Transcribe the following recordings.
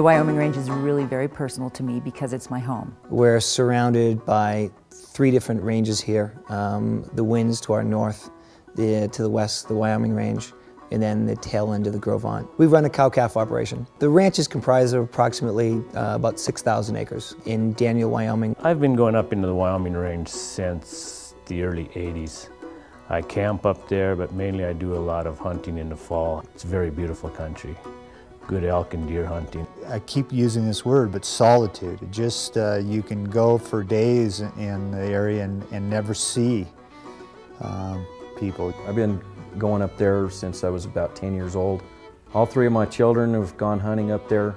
The Wyoming Range is really very personal to me because it's my home. We're surrounded by 3 different ranges here. The Winds to our north, to the west, the Wyoming Range, and then the tail end of the Gros-Ventre. We run a cow-calf operation. The ranch is comprised of approximately about 6,000 acres in Daniel, Wyoming. I've been going up into the Wyoming Range since the early 80s. I camp up there, but mainly I do a lot of hunting in the fall. It's a very beautiful country. Good elk and deer hunting. I keep using this word, but solitude. It just, you can go for days in the area and never see people. I've been going up there since I was about 10 years old. All 3 of my children have gone hunting up there.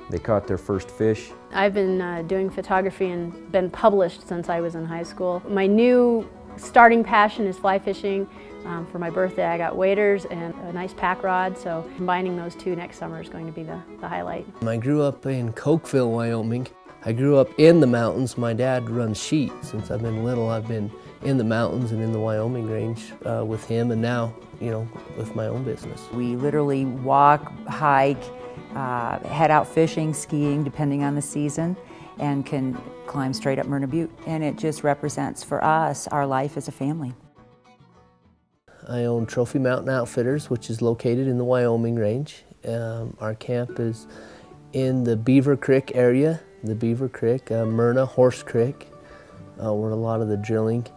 They caught their first fish. I've been doing photography and been published since I was in high school. My new starting passion is fly fishing. For my birthday I got waders and a nice pack rod, so combining those 2 next summer is going to be the highlight. I grew up in Cokeville, Wyoming. I grew up in the mountains. My dad runs sheep. Since I've been little, I've been in the mountains and in the Wyoming Range with him, and now, you know, with my own business. We literally walk, hike, head out fishing, skiing, depending on the season, and can climb straight up Myrna Butte. And it just represents for us our life as a family. I own Trophy Mountain Outfitters, which is located in the Wyoming Range. Our camp is in the Beaver Creek area, the Beaver Creek, Myrna, Horse Creek, where a lot of the drilling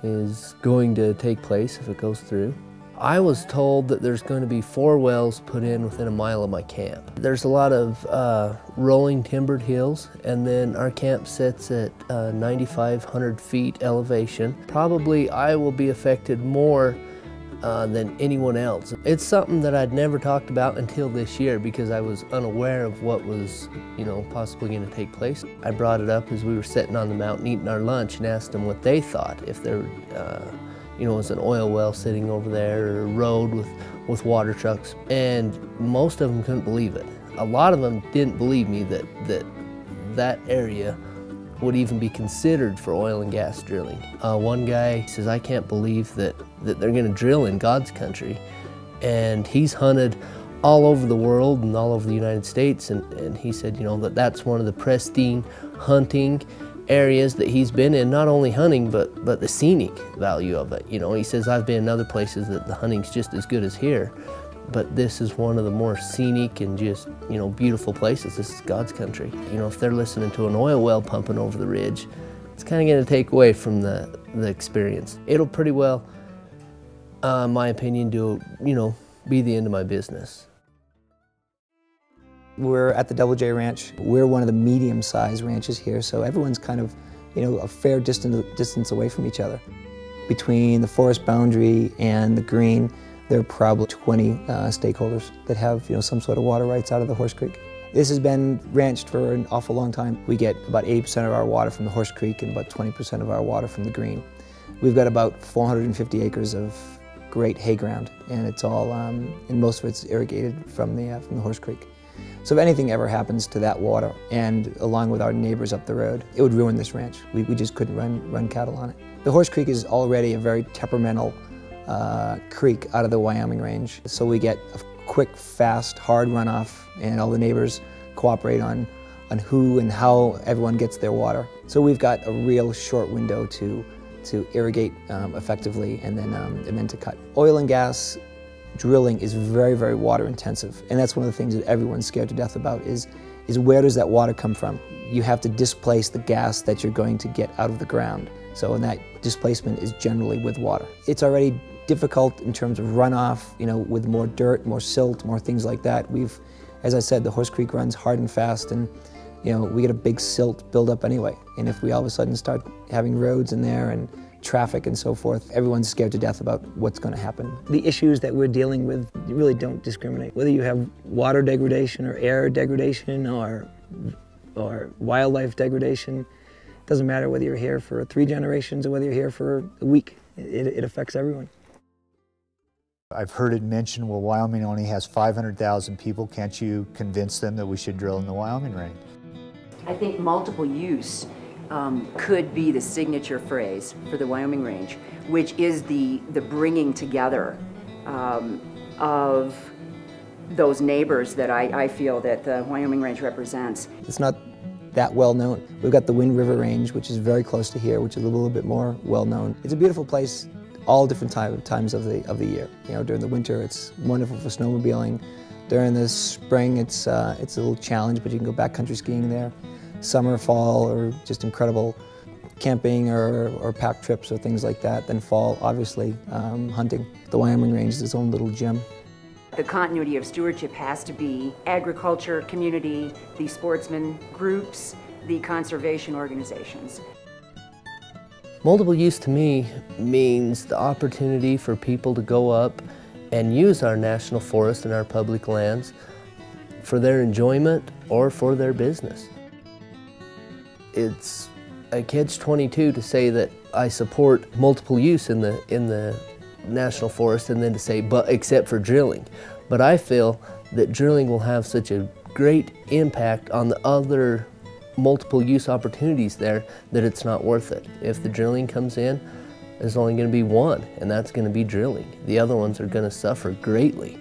is going to take place if it goes through. I was told that there's going to be 4 wells put in within a mile of my camp. There's a lot of rolling timbered hills, and then our camp sits at 9,500 feet elevation. Probably I will be affected more than anyone else. It's something that I'd never talked about until this year because I was unaware of what was, you know, possibly going to take place. I brought it up as we were sitting on the mountain eating our lunch and asked them what they thought, if there you know, was an oil well sitting over there or a road with water trucks, and most of them couldn't believe it. A lot of them didn't believe me that area would even be considered for oil and gas drilling. One guy says, I can't believe that they're going to drill in God's country. And he's hunted all over the world and all over the United States, and he said, you know, that's one of the pristine hunting areas that he's been in, not only hunting, but the scenic value of it. You know, he says, I've been in other places that the hunting's just as good as here, but this is one of the more scenic and just, you know, beautiful places. This is God's country. You know, if they're listening to an oil well pumping over the ridge, it's kind of going to take away from the experience. It'll pretty well, in my opinion, be the end of my business. We're at the Double J Ranch. We're one of the medium-sized ranches here, so everyone's kind of, you know, a fair distance away from each other. Between the forest boundary and the green, there are probably 20 stakeholders that have, you know, some sort of water rights out of the Horse Creek. This has been ranched for an awful long time. We get about 80% of our water from the Horse Creek and about 20% of our water from the green. We've got about 450 acres of great hay ground, and it's all, and most of it's irrigated from the Horse Creek. So if anything ever happens to that water, and along with our neighbors up the road, it would ruin this ranch. We just couldn't run cattle on it. The Horse Creek is already a very temperamental creek out of the Wyoming Range. So we get a quick, fast, hard runoff, and all the neighbors cooperate on who and how everyone gets their water. So we've got a real short window to irrigate effectively and then to cut. Oil and gas drilling is very, very water intensive, and that's one of the things that everyone's scared to death about is where does that water come from? You have to displace the gas that you're going to get out of the ground. So, and that displacement is generally with water. It's already difficult in terms of runoff, you know, with more dirt, more silt, more things like that. As I said, the Horse Creek runs hard and fast, and you know, we get a big silt buildup anyway. And if we all of a sudden start having roads in there and traffic and so forth, everyone's scared to death about what's going to happen. The issues that we're dealing with really don't discriminate. Whether you have water degradation or air degradation or wildlife degradation, doesn't matter whether you're here for 3 generations or whether you're here for a week. It affects everyone. I've heard it mentioned, well, Wyoming only has 500,000 people. Can't you convince them that we should drill in the Wyoming Range? I think multiple use could be the signature phrase for the Wyoming Range, which is the bringing together of those neighbors that I feel that the Wyoming Range represents. It's not that well known. We've got the Wind River Range, which is very close to here, which is a little bit more well known. It's a beautiful place all different times of the year. You know, during the winter it's wonderful for snowmobiling. During the spring it's a little challenge, but you can go backcountry skiing there. Summer, fall are just incredible camping or pack trips or things like that. Then fall, obviously, hunting. The Wyoming Range is its own little gem. The continuity of stewardship has to be agriculture, community, the sportsman groups, the conservation organizations. Multiple use to me means the opportunity for people to go up and use our national forest and our public lands for their enjoyment or for their business. It's a catch-22 to say that I support multiple use in the national forest and then to say, but except for drilling. But I feel that drilling will have such a great impact on the other multiple use opportunities there that it's not worth it. If the drilling comes in, there's only going to be one, and that's going to be drilling. The other ones are going to suffer greatly.